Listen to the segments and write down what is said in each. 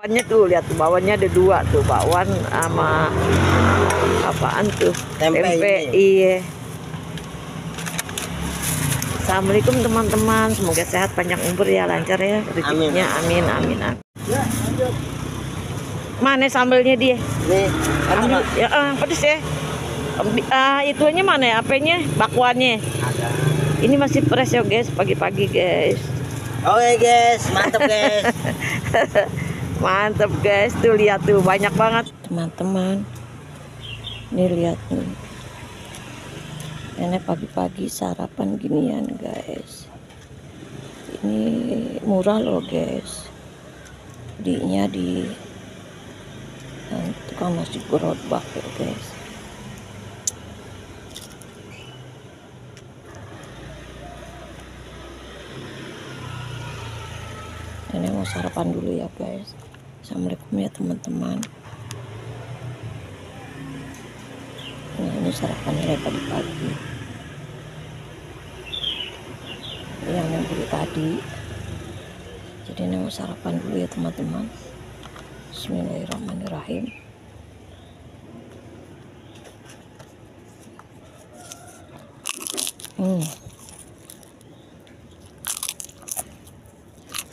Bakwannya tuh, lihat tuh bakwannya ada dua tuh, bakwan sama apaan tuh? Tempe. Iya. Assalamualaikum teman-teman, semoga sehat panjang umur ya, lancar ya rezekinya. Amin amin amin. Ya, lanjut. Mana sambelnya dia? Nih, Ambil ya, pedes ya. Itunya mana ya? Apanya? Bakwannya. ada. Ini masih fresh ya guys, pagi-pagi guys. Oke guys, mantap guys. Mantap guys, tuh lihat tuh banyak banget teman-teman. Nih lihat nih. Nenek pagi-pagi sarapan ginian guys. Ini murah loh guys. Belinya di tukang nasi gerobak ya guys. Nenek mau sarapan dulu ya guys. Assalamualaikum ya teman-teman. Nah, ini sarapan nenek pagi-pagi. Ini yang beli tadi. Jadi nenek mau sarapan dulu ya teman-teman. Bismillahirrahmanirrahim.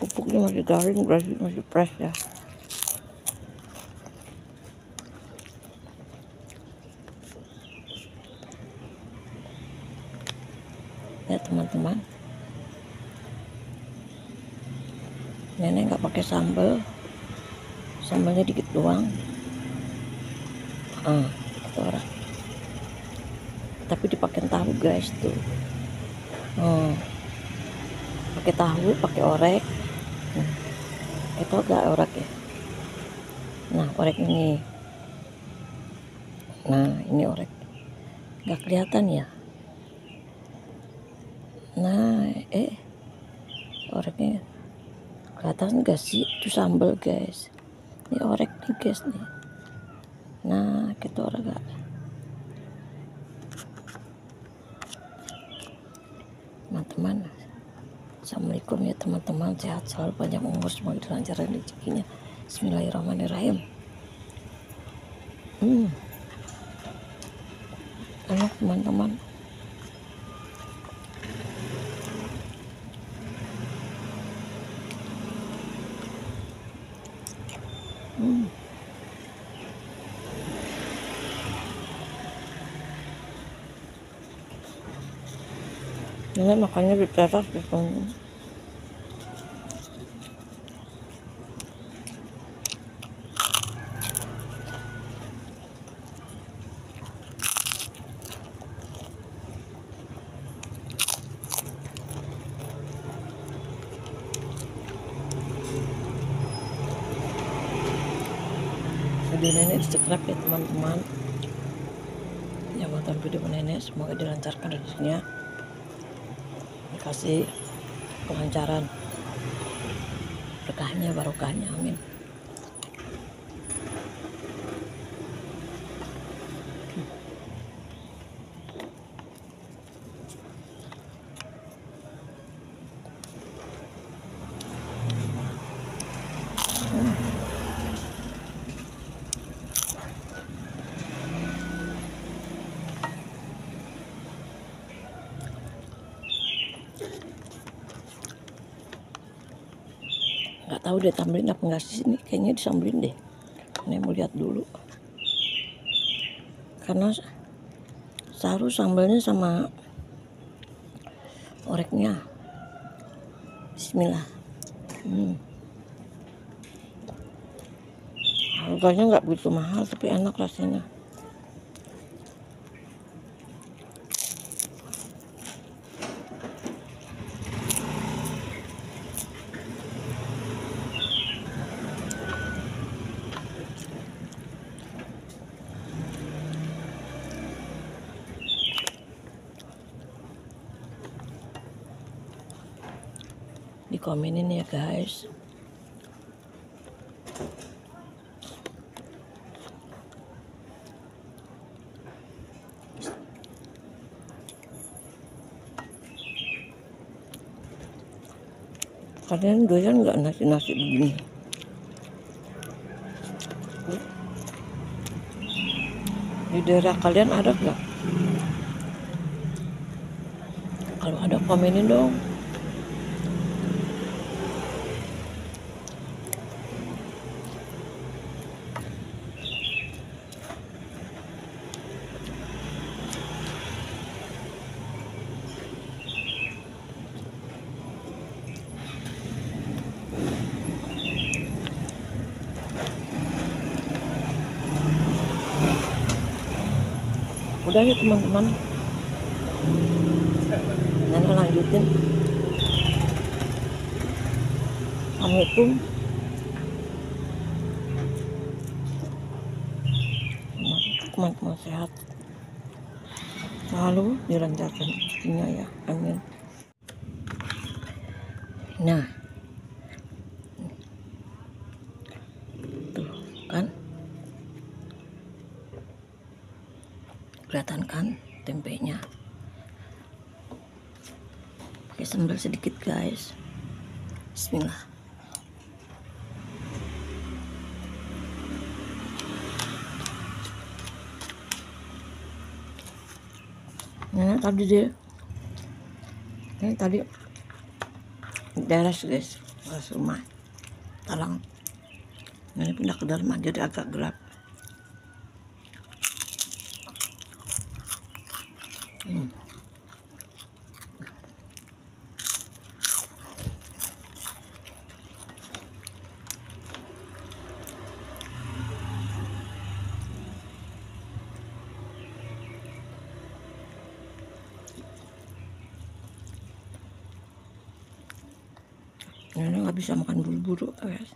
Pupuknya masih garing, masih fresh ya. Ya teman-teman, nenek nggak pakai sambal, sambalnya dikit doang. Itu orang. Tapi dipakai tahu guys tuh. Pakai tahu, pakai orek. Itu agak orek ya. Nah orek ini. Nah ini orek. Nggak kelihatan ya. Nah oreknya kelihatan gak sih? Itu sambal guys. Ini orek nih guys nih. Nah kita orek gak? Teman-teman, assalamualaikum ya teman-teman, sehat selalu, panjang umur, semoga dilancarkan rezekinya. Bismillahirrahmanirrahim. Enak teman-teman. Nenek makannya di teras gitu. Video nenek subscribe ya teman-teman. Yang nonton video nenek semoga dilancarkan rezekinya, dikasih kelancaran, berkahnya, barokahnya, amin. Nggak tahu deh tambahin apa enggak sih, ini kayaknya disambelin deh. Ini mau lihat dulu, karena saru sambalnya sama oreknya. Bismillah. Harganya nggak begitu mahal tapi enak rasanya. Dikomenin ya guys. Kalian doyan nggak nasi-nasi begini? Di daerah kalian ada nggak? Kalau ada komenin dong. Udah ya teman-teman, nanti lanjutin. Assalamualaikum. Teman-teman sehat selalu dilancarkan rezekinya ya, amin. Nah, tuh kan kelihatan kan tempenya. Pakai sambal sedikit guys. Bismillah. Nah, tadi dia ini tadi beres guys, beres rumah talang. Ini pindah ke dalam jadi agak gelap. Ini nggak bisa makan buru-buru guys.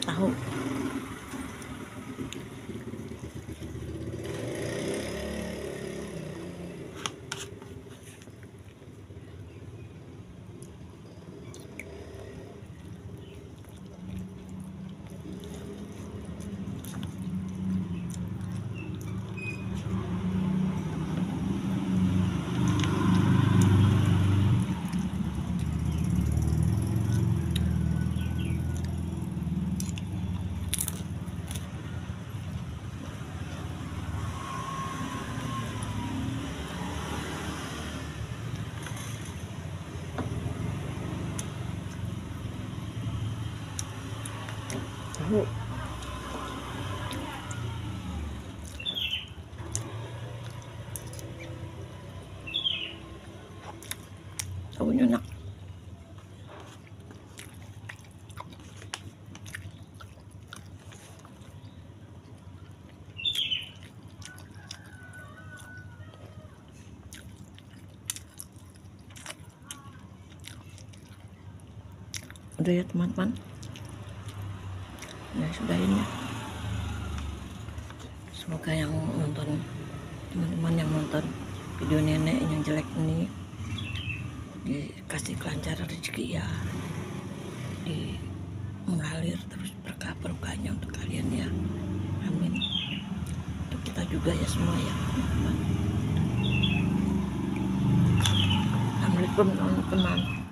Tahu. Tahu. Tahunya enak. Udah ya teman-teman. Ya sudahin ya. Semoga yang nonton, teman-teman yang nonton video nenek yang jelek ini dikasih kelancaran rezeki ya, di mengalir terus berkah-berkahnya untuk kalian ya, amin. Untuk kita juga ya semua ya teman-teman. Assalamualaikum teman-teman.